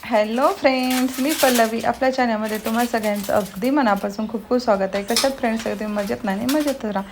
Hello friends, मी पल्लवी. आपल्या चॅनलमध्ये तुम्हा सगळ्यांचं अगदी मनापासून खूप खूप स्वागत आहे. कशात फ्रेंड्स सगळे तुम्ही मजेत नाही मजेत राहा.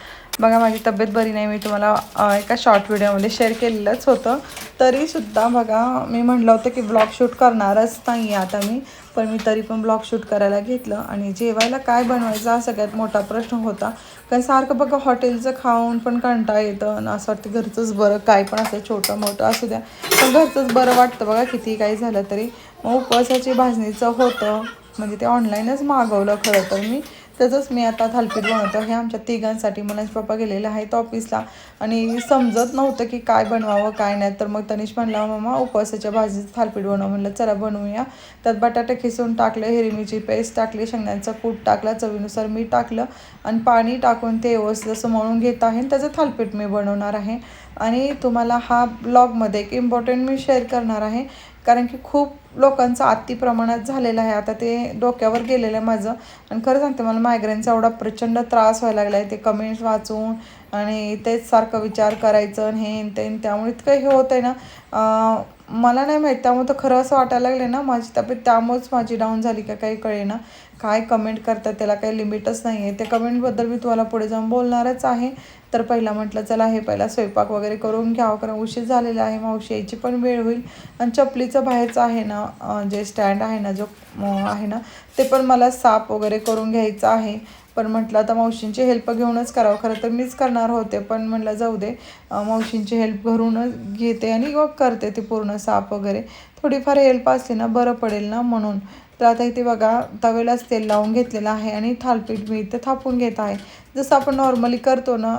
बघा, माझी तब्येत बरी नाही. मी तुम्हाला एका शॉर्ट व्हिडिओमध्ये शेअर केलेलंच होतं. तरीसुद्धा बघा, मी म्हटलं होतं की ब्लॉग शूट करणारच नाही आता मी, पण मी तरी पण ब्लॉग शूट करायला घेतलं. आणि जेवायला काय बनवायचं हा सगळ्यात मोठा प्रश्न होता. कारण सारखं बघा हॉटेलचं खाऊन पण कंटाळा येतं आणि असं वाटतं घरचंच बरं. काय पण असं छोटं मोठं असू द्या, पण घरचंच बरं वाटतं बघा, किती काही झालं तरी. मग उपवासाची भाजणीचं होतं, म्हणजे ते ऑनलाईनच मागवलं खरं तर मी. त्याचंच मी आता थालीपीठ बनवतो. हे आमच्या तिघांसाठी. मुलांचे पप्पा गेलेले आहेत ऑफिसला आणि समजत नव्हतं की काय बनवावं काय नाही. तर मग तनिष म्हणला, मम्मा उपवासाच्या भाजीचं थालीपीठ बनव. म्हणलं चला बनवूया. त्यात बटाटे खिसून टाकले, हिरवी मिरची पेस्ट टाकली, शेंगदाण्याचं कूट टाकला, चवीनुसार मीठ टाकलं आणि पाणी टाकून ते व्यवस्थित असं मळून घेत आहे. त्याचं थालीपीठ मी बनवणार आहे. आणि तुम्हाला हा ब्लॉगमध्ये एक इम्पॉर्टंट मी शेअर करणार आहे, कारण की खूप लोकांचं अति प्रमाणात झालेलं आहे. आता ते डोक्यावर गेलेलं आहे माझं. आणि खरं सांगते, मला मायग्रेनचा एवढा प्रचंड त्रास व्हायला लागला आहे ते कमेंट्स वाचून आणि तेच सारखं विचार करायचं आणि हे ते. त्यामुळे इतकं हे होतं आहे ना, मला नाही माहीत. त्यामुळे तर खरं असं वाटायला लागलं ना, माझी तब्येत त्यामुळेच माझी डाऊन झाली का काही कळेना. काय कमेंट करतात त्याला काही लिमिटच नाही आहे. त्या कमेंटबद्दल मी तुम्हाला पुढे जाऊन बोलणारच आहे. तर पहिला म्हटलं चला हे पहिला स्वयंपाक वगैरे करून घ्यावं, कारण उशीर झालेला आहे. मावशी यायची पण वेळ होईल. आणि चपलीचं बाहेरचं आहे ना, जे स्टँड आहे ना, जो आहे ना, ते पण मला साफ वगैरे करून घ्यायचं आहे. पण म्हटलं आता मावशींची हेल्प घेऊनच करावं. खरं तर मीच करणार होते, पण म्हटलं जाऊ दे, मावशींची हेल्प घरूनच घेते आणि मग करते ते पूर्ण साफ वगैरे. थोडीफार हेल्प असली ना बरं पडेल ना, म्हणून. तर आता इथे बघा, तवेलाच तेल लावून घेतलेलं आहे आणि थालीपीठ मी इथे थापून घेत आहे. जसं आपण नॉर्मली करतो ना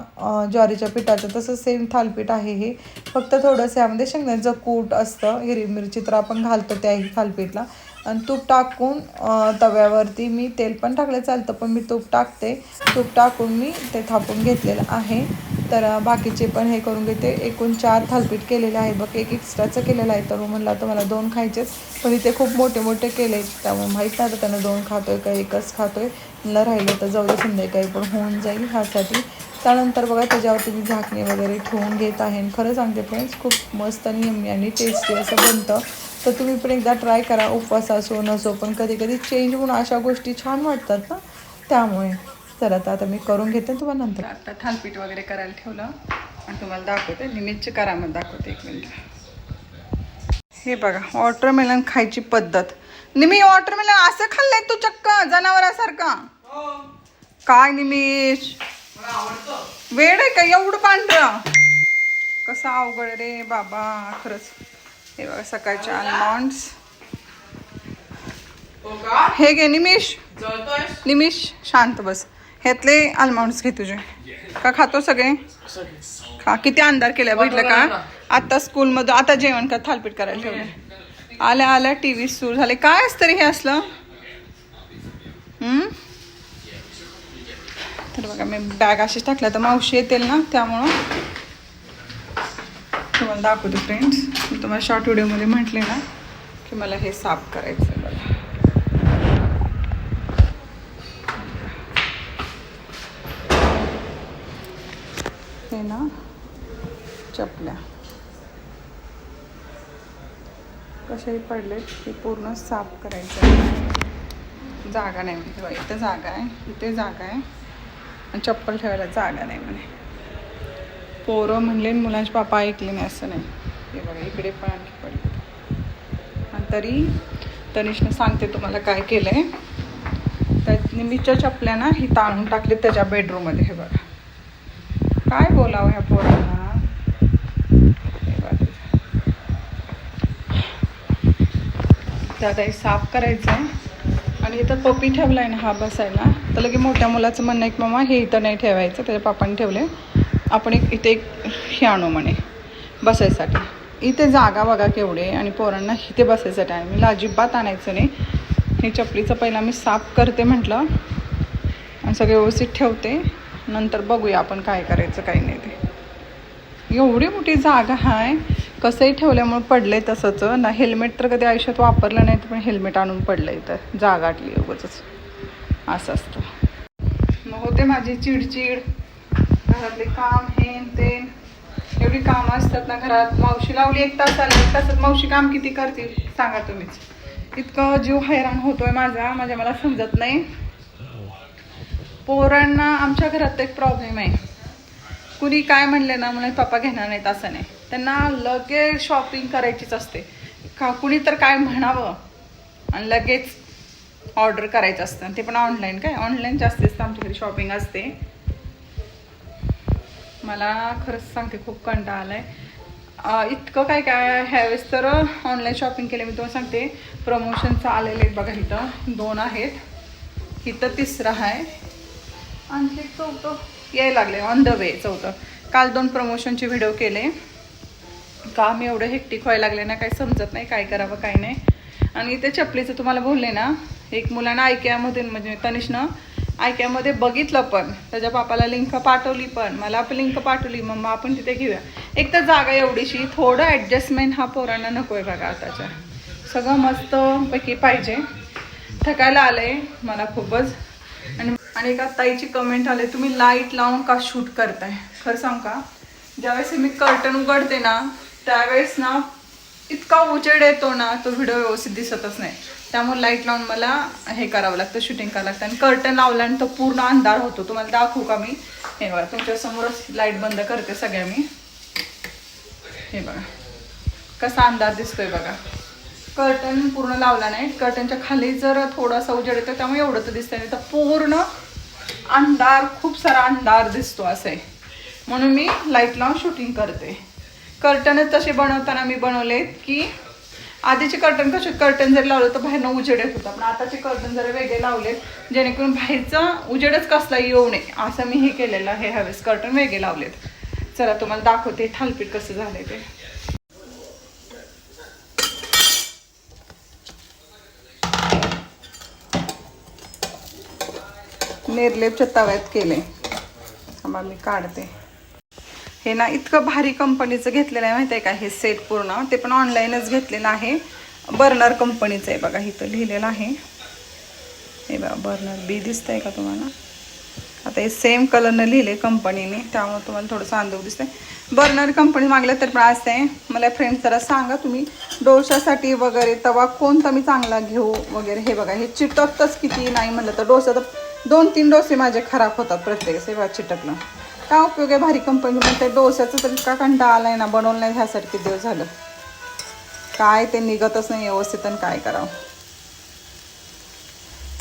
ज्वारीच्या पिठाचं, तसं सेम थालीपीठ आहे हे. फक्त थोडंसं यामध्ये शेंगदाण्याचं कूट असतं, हिरवी मिरची तर आपण घालतो त्याही थालीपीठला. आणि तूप टाकून तव्यावरती मी तेल पण टाकलं चालतं, पण मी तूप टाकते. तूप टाकून मी ते थापून घेतलेलं आहे. तर बाकीचे पण हे करून घेते. एकूण 4 थालीपीठ केलेले आहे बघ. एक एक्स्ट्राचं केलेलं आहे, तर म्हणलं तर मला 2 खायचेच, पण इथे खूप मोठे मोठे केले. त्यामुळे माहीत नाही त्यानं 2 खातोय का एकच खातोय. मला राहिलं तर जाऊ दे, संध्याकाळी पण होऊन जाईल ह्यासाठी. त्यानंतर बघा, त्याच्यावरती मी झाकणी वगैरे ठेवून घेत आहे. आणि खरं सांगते फ्रेंड्स, खूप मस्त आणि यम्मी आणि टेस्टी असं बनतं. तर तुम्ही पण एकदा ट्राय करा. उपवास असो नसो, पण कधी कधी चेंज होऊन अशा गोष्टी छान वाटतात ना, त्यामुळे. चला आता मी करून घेते तुम्हाला नंतर. आता थालीपीठ वगैरे करायला ठेवलं आणि तुम्हाला दाखवते. निमित्तची करामत दाखवते, एक मिनिट. हे बघा, वॉटरमेलन खायची पद्धत. निमी, वॉटरमेलन असं खाल्लंय तू चक्क जनावरासारखा? काय निमिष, वेळ आहे का एवढं पांढरं? कसं अवघड रे बाबा, खरंच. हे बघा, सकाळचे आलमॉन्ड्स. हे घे निमिष, निमिष शांत बस. ह्यातले आलमॉन्ड्स घे तुझे. का खातो सगळे? खा. किती अंधार केल्या बघितलं का? आता स्कूलमध्ये आता जेवण का थालीपीठ करायला ठेवलं. आल्या आल्या TV सुरू झाले. काय असतं रे हे असलं? तर बघा, मी बॅग अशीच टाकल्या, तर मावशी येतील ना, त्यामुळं तुम्हाला दाखवते फ्रेंड्स. मी तुम्हाला शॉर्ट व्हिडिओमध्ये म्हटले ना की मला हे साफ करायचं आहे बघा. हे ना चपल्या कशाही पडले की पूर्ण साफ करायचं. जागा नाही म्हणे, इथं जागा आहे, इथे जागा आहे, आणि चप्पल ठेवायला जागा नाही म्हणे. पोरं म्हणले, मुलांचे पापा ऐकले नाही असं नाही. हे बघा, इकडे पण आणखी पडले. आणि तरी तनिषने सांगते तुम्हाला काय केलं आहे. त्यात निमिषच्या चपल्या ना ही ताणून टाकली त्याच्या बेडरूममध्ये. हे बघा, काय बोलावं ह्या पोरांना. त्यात साफ करायचं आहे. आणि इथं पप्पी ठेवला आहे ना हा बसायला, तर लगे मोठ्या मुलाचं म्हणणं आहे की मामा हे इथं नाही ठेवायचं. त्याच्या पापाने ठेवले. आपण इथे एक हे आणू म्हणे बसायसाठी. इथे जागा बघा केवढे, आणि पोरांना इथे बसायसाठी आहे. मी अजिबात आणायचं नाही. हे चपलीचं पहिला मी साफ करते म्हटलं, आणि सगळे व्यवस्थित ठेवते. नंतर बघूया आपण काय करायचं काय नाही ते. एवढी मोठी जागा आहे, कसंही ठेवल्यामुळे पडलंय तसंच ना. हेल्मेट तर कधी आयुष्यात वापरलं नाही, पण हेल्मेट आणून पडलंय तर जागाटली उगाचच. असं असतं. मग होते माझी चिडचिड. घरातले काम हे ते एवढी कामं असतात ना घरात. मावशी लावली 1 तास आली, 1 तासात मावशी काम किती करतील सांगा तुम्हीच. इतकं जीव हैराण होतोय माझा, म्हणजे मला समजत नाही. पोरांना आमच्या घरात एक प्रॉब्लेम आहे, कुणी काय म्हणले ना म्हणून पप्पा घेणार नाहीत असं नाही, त्यांना लगेच शॉपिंग करायचीच असते. का कुणी तर काय म्हणावं आणि लगेच ऑर्डर करायचं असतं, ते पण ऑनलाईन. काय ऑनलाईन जास्तीत आमच्याकडे शॉपिंग असते. मला खरंच सांगते खूप कंटाळा आलाय. इतकं काय काय ह्यावेळेस तर ऑनलाईन शॉपिंग केले. मी तुम्हाला सांगते प्रमोशनचं आलेले आहेत बघा. इथं 2 आहेत, इथं 3रं आहे, आणखी 4थं यायला लागले ऑन द वे. 4थं काल 2 प्रमोशनचे व्हिडिओ केले. का मी एवढं हेक्टिक व्हायला लागले ना, काही समजत नाही काय करावं काय नाही. आणि ते चपलीचं तुम्हाला बोलले ना, एक मुलानं आयकियामधून म्हणजे तनिषनं आयकियामध्ये बघितलं, पण त्याच्या पापाला लिंक पाठवली, पण मला पण लिंक पाठवली. मग आपण तिथे घेऊया. एक तर जागा एवढीशी, थोडं ॲडजस्टमेंट हा पोरांना नको आहे बघा. आताच्या सगळं मस्तपैकी पाहिजे. थकायला आलंय मला खूपच. आणि एका ताईची कमेंट आले, तुम्ही लाईट लावून का शूट करताय? खरं सांग का, ज्यावेळेस मी कर्टन उघडते ना त्यावेळेस ना इतका उजेड येतो ना, तो व्हिडिओ व्यवस्थित दिसतच नाही. त्यामुळे लाईट लावून मला हे करावं लागतं, शूटिंग करावं लागतं. आणि कर्टन लावल्यानंतर पूर्ण अंधार होतो. तुम्हाला दाखवू का मी? हे बघा, तुमच्यासमोरच लाईट बंद करते सगळ्या मी. हे बघा कसा अंधार दिसतोय बघा. कर्टन पूर्ण लावला नाही, कर्टनच्या खाली जर थोडासा उजेड येतो त्यामुळे एवढं तर दिसतंय, नाही तर पूर्ण अंधार, खूप सारा अंधार दिसतो असं आहे. म्हणून मी लाईट लावून शूटिंग करते. कर्टनच तसे बनवताना मी बनवलेत की आधीचे कर्टन कसे, कर्टन जर लावलं तर बाहेरनं उजेड येत होता, पण आताचे कर्टन जरा वेगळे लावलेत जेणेकरून बाहेरचा उजेडच कसला येऊ नये असं मी हे केलेलं आहे. ह्यावेळेस कर्टन वेगळे लावलेत. चला तुम्हाला दाखवते थालपीठ कसं झालंय ते. नेरलेपच्या तव्यात केले. आम्हा मी काढते. हे ना इतकं भारी कंपनीचं घेतलेलं आहे माहिती आहे का, हे सेट पूर्ण. ते पण ऑनलाईनच घेतलेलं आहे. बर्नर कंपनीचं आहे बघा, इथं लिहिलेलं आहे. हे बघा बर्नर बी दिसतंय का तुम्हाला? आता हे सेम कलरनं लिहिले कंपनीने, त्यामुळे तुम्हाला थोडंसं अंदाज दिसतंय. बर्नर कंपनी मागलं तर पण असते. मला फ्रेंड्स जरा सांगा तुम्ही डोशासाठी वगैरे तवा कोणता मी चांगला घेऊ वगैरे. हे बघा हे चिटकतच किती नाही म्हणलं तर. डोसा तर 2-3 डोसे माझे खराब होतात प्रत्येक. हे बघा चिटकलं. काय उपयोग आहे भारी कंपनी म्हणते. डोस्याचं तर इतका कंटाळा आलाय ना, बनवलं नाही ह्यासाठी किती दिवस झालं. काय ते निघतच नाही व्यवस्थित आणि काय करावं.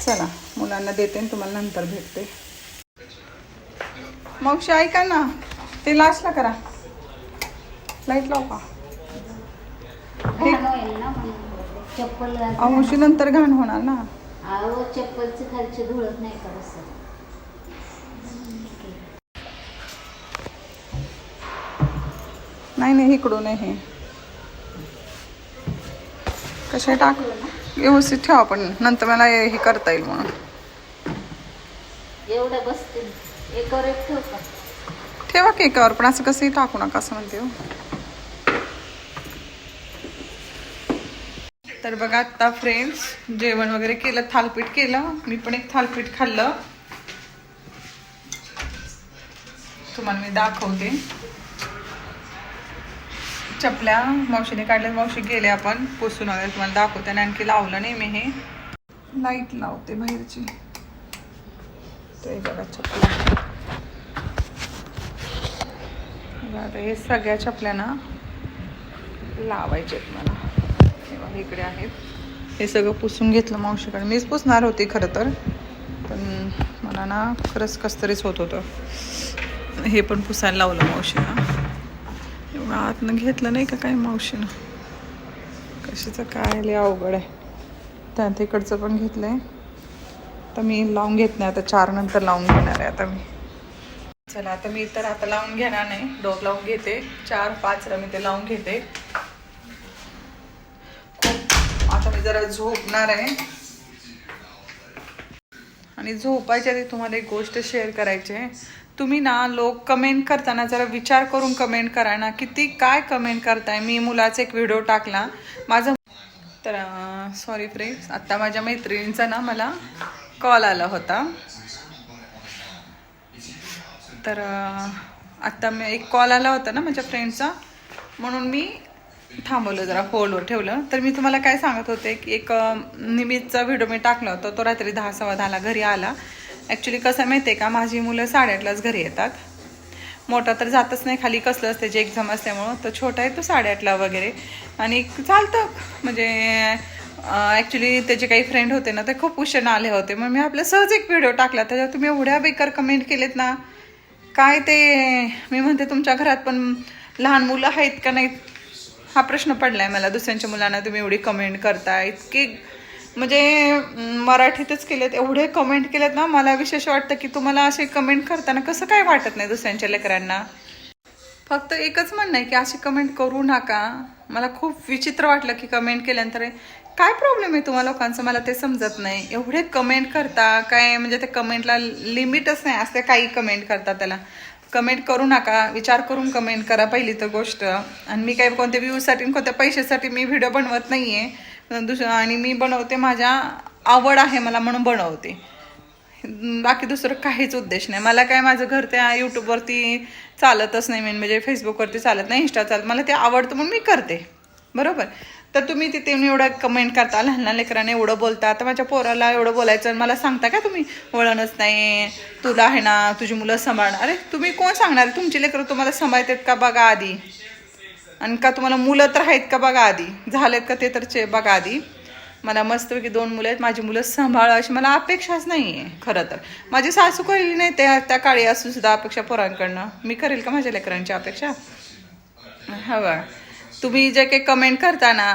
चला मुलांना देते आणि तुम्हाला नंतर भेटते. मावशी ऐका ना, ते लास्टला करा. लाईट लाव का? मावशी नंतर घाण होणार ना. चप्पलचे खालचे धुळत नाही का? नाही इकडून आहे. हे कशा टाक व्यवस्थित ठेवा, पण नंतर मला हे करता येईल म्हणून. एवढं बसतील एकावर एक ठेव का? ठेवा की एकावर, पण असं कसंही टाकू नका असं म्हणते हो. तर बघा आता फ्रेंड्स जेवण वगैरे केलं, थालपीठ केलं. मी पण एक थालपीठ खाल्लं, तुम्हाला मी दाखवते. चपल्या मावशीने काढल्या, मावशी गेले आपण पुसून वगैरे, तुम्हाला दाखवते. आणि आणखी लावलं नाही मी. हे लाईट लावते बाहेरची. ते बघा चपल्या, हे सगळ्या चपल्या ना लावायचे आहेत मला. हे इकडे आहेत. हे सगळं पुसून घेतलं मावशीकडे. मीच पुसणार होती खरं तर, पण मला ना खरंच कसतरीच होत होतं. हे पण पुसायला लावलं मावशीनं. एवढं आतनं घेतलं नाही का काय मावशीनं. कशाचं काय लय अवघड आहे. त्यात इकडचं पण घेतलंय. तर मी लावून घेत नाही आता, 4 नंतर लावून घेणार आहे आता मी. चला आता मी तर आता लावून घेणार नाही, डोर लावून घेते. 4-5 मी ते लावून घेते. आता मी जरा झोपणार आहे. आणि झोपायच्या आधी तुम्हाला एक गोष्ट शेअर करायची आहे. तुम्ही ना लोक कमेंट करताना जरा विचार करून कमेंट करा ना. किती काय कमेंट करताय. मी मुलाचा एक व्हिडिओ टाकला माझा, तर सॉरी फ्रेंड्स, आत्ता माझ्या मैत्रिणींचा ना मला कॉल आला होता. तर आत्ता मी एक कॉल आला होता ना माझ्या फ्रेंडचा, म्हणून मी थांबवलं, जरा होल्डवर ठेवलं. तर मी तुम्हाला काय सांगत होते की एक निमित्तचा व्हिडिओ मी टाकला होता. तो रात्री 10:15 घरी आला. ॲक्च्युली कसं आहे माहिती आहे का, माझी मुलं 8:30लाच घरी येतात. मोठा तर जातच नाही, खाली कसलंच त्याची एक्झाम असल्यामुळं. तर छोटा आहे तो 8:30ला वगैरे. आणि चालतं म्हणजे ॲक्च्युली त्याचे काही फ्रेंड होते ना, ते खूप उशिरा आले होते. मग मी आपल्या सहज एक व्हिडिओ टाकला. त्याच्यावर तुम्ही एवढ्या बेकार कमेंट केलेत ना, काय ते मी म्हणते तुमच्या घरात पण लहान मुलं आहेत का नाहीत हा प्रश्न पडलाय मला. दुसऱ्यांच्या मुलांना तुम्ही एवढी कमेंट करता, इतके म्हणजे मराठीतच केलेत, एवढे कमेंट केलेत ना. मला विशेष वाटतं की तुम्हाला असे कमेंट करताना कसं काय वाटत नाही दुसऱ्यांच्या लेकरांना. फक्त एकच म्हणणं आहे की अशी कमेंट करू नका. मला खूप विचित्र वाटलं की कमेंट केल्यानंतर काय प्रॉब्लेम आहे तुम्हाला लोकांचं, मला ते समजत नाही. एवढे कमेंट करता काय, म्हणजे त्या कमेंटला लिमिटच नाही असते. काही कमेंट करता, त्याला कमेंट करू नका, विचार करून कमेंट करा पहिली तर गोष्ट. आणि मी काही कोणत्या व्ह्यूजसाठी कोणत्या पैशासाठी मी व्हिडिओ बनवत नाही आहे. आणि मी बनवते माझ्या आवड आहे मला म्हणून बनवते, बाकी दुसरं काहीच उद्देश नाही. मला काय माझं घर त्या यूट्यूबवरती चालतच नाही, म्हणजे फेसबुकवरती चालत नाही, इंस्टा चालत. मला ते आवडतं म्हणून मी करते, बरोबर. तर तुम्ही तिथे एवढं कमेंट करता, लहान लहान लेकरांना एवढं बोलता. आता माझ्या पोराला एवढं बोलायचं आणि मला सांगता का तुम्ही वळणच नाही, तुला आहे ना तुझी मुलं सांभाळणार. अरे तुम्ही कोण सांगणार, तुमची लेकरं तुम्हाला सांभाळतात का बघा आधी, आणि का तुम्हाला मुलं तर आहेत का बघा आधी, झालेत का ते तर बघा आधी. मला मस्तपैकी 2 मुलं आहेत, माझी मुलं सांभाळ अशी मला अपेक्षाच नाही आहे. खरं तर माझी सासू कळली नाही त्या काळी असून सुद्धा अपेक्षा पोरांकडनं. मी करेल का माझ्या लेकरांची अपेक्षा? हवं. तुम्ही जे काही कमेंट करता ना,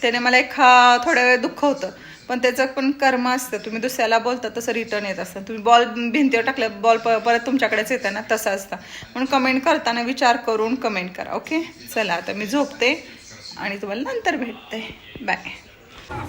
त्याने मला एक थोड्या वेळ दुःख होतं, पण त्याचं पण कर्म असतं. तुम्ही दुसऱ्याला बोलता तसं रिटर्न येत असतं. तुम्ही बॉल भिंतीवर टाकलं, बॉल परत तुमच्याकडेच येतं ना, तसं असतं. म्हणून कमेंट करताना विचार करून कमेंट करा. ओके, चला आता मी झोपते आणि तुम्हाला नंतर भेटते. बाय.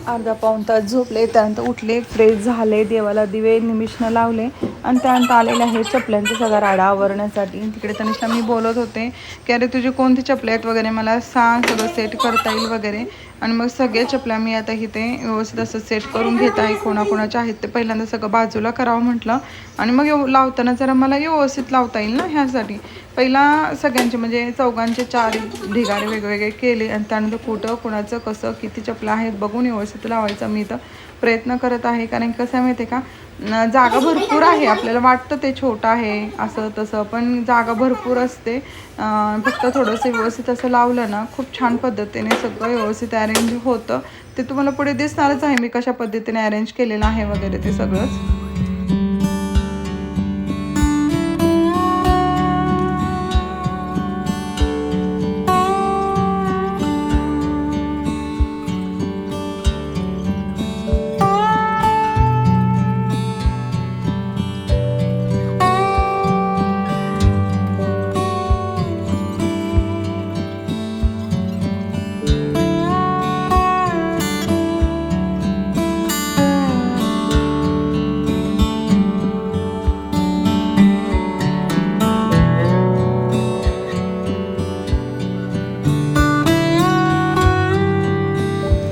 अर्धा पाऊण तास झोपले, त्यानंतर उठले, फ्रेश झाले, देवाला दिवे निमिषनं लावले आणि त्यानंतर आलेले आहे चपल्यांचा सगळा राडा आवरण्यासाठी. तिकडे तनिषला मी बोलत होते की अरे तुझे कोणती चपले आहेत वगैरे मला सांग, सगळं सेट करता येईल वगैरे. आणि मग सगळे चपल्या मी आता इथे व्यवस्थित असं सेट करून घेत आहे. कोणाकोणाच्या आहेत ते पहिल्यांदा सगळं बाजूला करावं म्हटलं, आणि मग लावताना जरा मला व्यवस्थित लावता येईल ना, ह्यासाठी पहिला सगळ्यांचे म्हणजे चौघांचे 4 ढिगारे वेगवेगळे केले. आणि त्यानंतर कुठं कुणाचं कसं किती चपला आहेत बघून व्यवस्थित लावायचा मी तर प्रयत्न करत आहे. कारण कसं आहे माहिती आहे का, जागा भरपूर आहे. आपल्याला वाटतं ते छोटं आहे असं तसं, पण जागा भरपूर असते. फक्त थोडंसं व्यवस्थित असं लावलं ना, खूप छान पद्धतीने सगळं व्यवस्थित अरेंज होतं. ते तुम्हाला पुढे दिसणारच आहे मी कशा पद्धतीने अरेंज केलेलं आहे वगैरे ते सगळंच.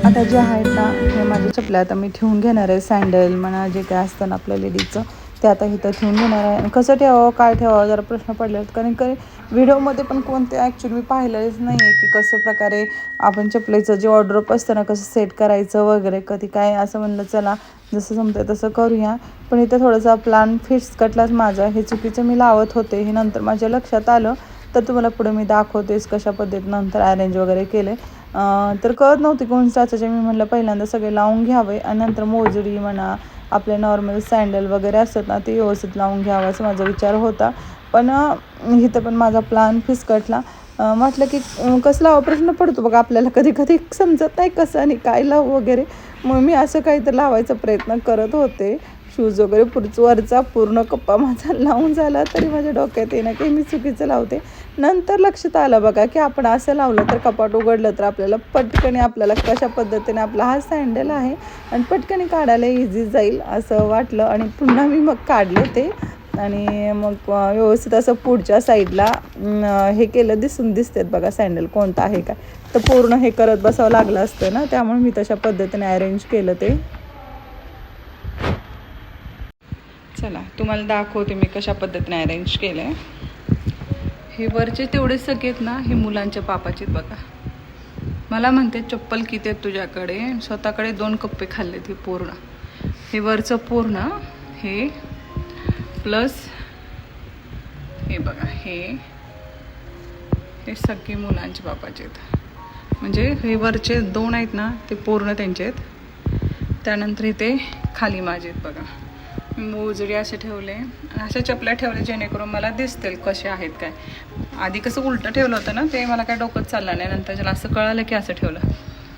आता जे आहेत ना, हे माझ्या चपल्या आता मी ठेवून घेणार आहे. सँडल म्हणा जे काय असतं ना आपल्या लेडीजचं, ते आता इथं ठेवून घेणार आहे. कसं ठेवावं काय ठेवावं जरा प्रश्न पडले आहेत. कारण की व्हिडिओमध्ये पण कोणते ॲक्च्युली मी पाहिलेच नाही आहे की कसं प्रकारे आपण चपलेचं जे ऑर्डरअप असतं ना कसं सेट करायचं वगैरे. कधी काय असं म्हणलं चला जसं जमतं तसं करूया, पण इथं थोडासा प्लॅन फिसकटलाच माझा. हे चुकीचं मी लावत होते, हे नंतर माझ्या लक्षात आलं. तर तुम्हाला पुढे मी दाखवतेस कशा पद्धतीनं नंतर अरेंज वगैरे केले. तर कळत नव्हती कोण टाचाचे. मी म्हटलं पहिल्यांदा सगळे लावून घ्यावे आणि नंतर मोजडी म्हणा आपले नॉर्मल सँडल वगैरे असतात ना ते व्यवस्थित लावून घ्यावं असा माझा विचार होता. पण इथं पण माझा प्लॅन फिसकटला. म्हटलं की कसं लावा प्रश्न पडतो बघा आपल्याला, कधी कधी समजत नाही कसं आणि काय लावू वगैरे. मग मी असं काहीतरी लावायचा प्रयत्न करत होते. शूज वगैरे वरचा पूर्ण कप्पा माझा लावून झाला तरी माझ्या डोक्यात येणं की मी चुकीचं लावते. नंतर लक्षात आलं बघा की आपण असं लावलं तर कपाट उघडलं तर आपल्याला पटकन आपल्याला कशा पद्धतीने आपला हा सँडल आहे आणि पटकन काढायला इझी जाईल असं वाटलं. आणि पुन्हा मी मग काढले ते आणि मग व्यवस्थित असं पुढच्या साईडला हे केलं, दिसतात बघा सँडल कोणतं आहे काय. तर पूर्ण हे करत बसावं लागलं असतं ना, त्यामुळे मी तशा पद्धतीने अरेंज केलं ते. चला तुम्हाला दाखवते मी कशा पद्धतीने अरेंज केलं आहे. हे वरचे तेवढे सगळेत ना हे मुलांच्या पापाचे बघा. मला म्हणते चप्पल किती आहेत तुझ्याकडे, स्वतःकडे 2 कप्पे खाल्ले ते पूर्ण. हे वरचं पूर्ण, हे प्लस हे बघा, हे सगळे मुलांचे बापाचे आहेत. म्हणजे हे वरचे 2 आहेत ना ते पूर्ण त्यांचे आहेत. त्यानंतर इथे खाली माझे आहेत बघा. मोजडी असे ठेवले, अशा चपल्या ठेवल्या जेणेकरून मला दिसतील कसे आहेत काय. आधी कसं उलटं ठेवलं होतं ना, ते मला काय डोकंच चाललं नाही. नंतर ज्याला असं कळालं की असं ठेवलं.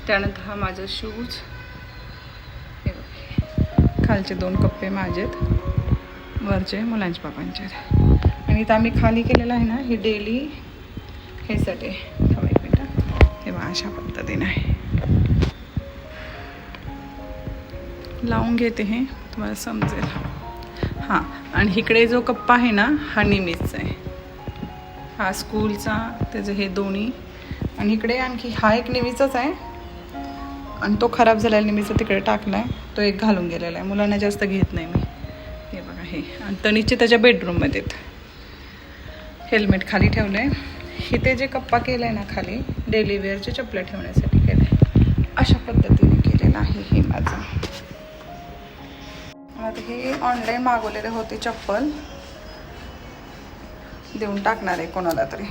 त्यानंतर हा माझं शूज, हे बघ, खालचे 2 कप्पे माझेत, वरचे मुलांच्या बाबांचे आहेत. आणि इथं आम्ही खाली केलेलं आहे ना, ही डेली हेसाठी. एक मिनटं, हे बघा अशा पद्धतीने आहे. लावून घेते हे, तुम्हाला समजेल. हां, आणि इकडे जो कप्पा आहे ना हा निमीचा आहे, हा स्कूलचा, त्याचं हे दोन्ही. आणि इकडे आणखी हा एक निमीचाच आहे, आणि तो खराब झालेला निमीचा तिकडे टाकला आहे, तो एक घालून गेलेला आहे. मुलांना जास्त घेत नाही मी. हे बघा हे, आणि तणीचे त्याच्या बेडरूममध्ये आहेत. हेल्मेट खाली ठेवलं आहे. इथे जे कप्पा केला आहे ना खाली, डेली वेअरचे चपल्या ठेवण्यासाठी केलं आहे. अशा पद्धतीने केलेलं आहे हे माझं. आता हे ऑनलाईन मागवलेले होते चप्पल, देऊन टाकणार आहे कोणाला तरी.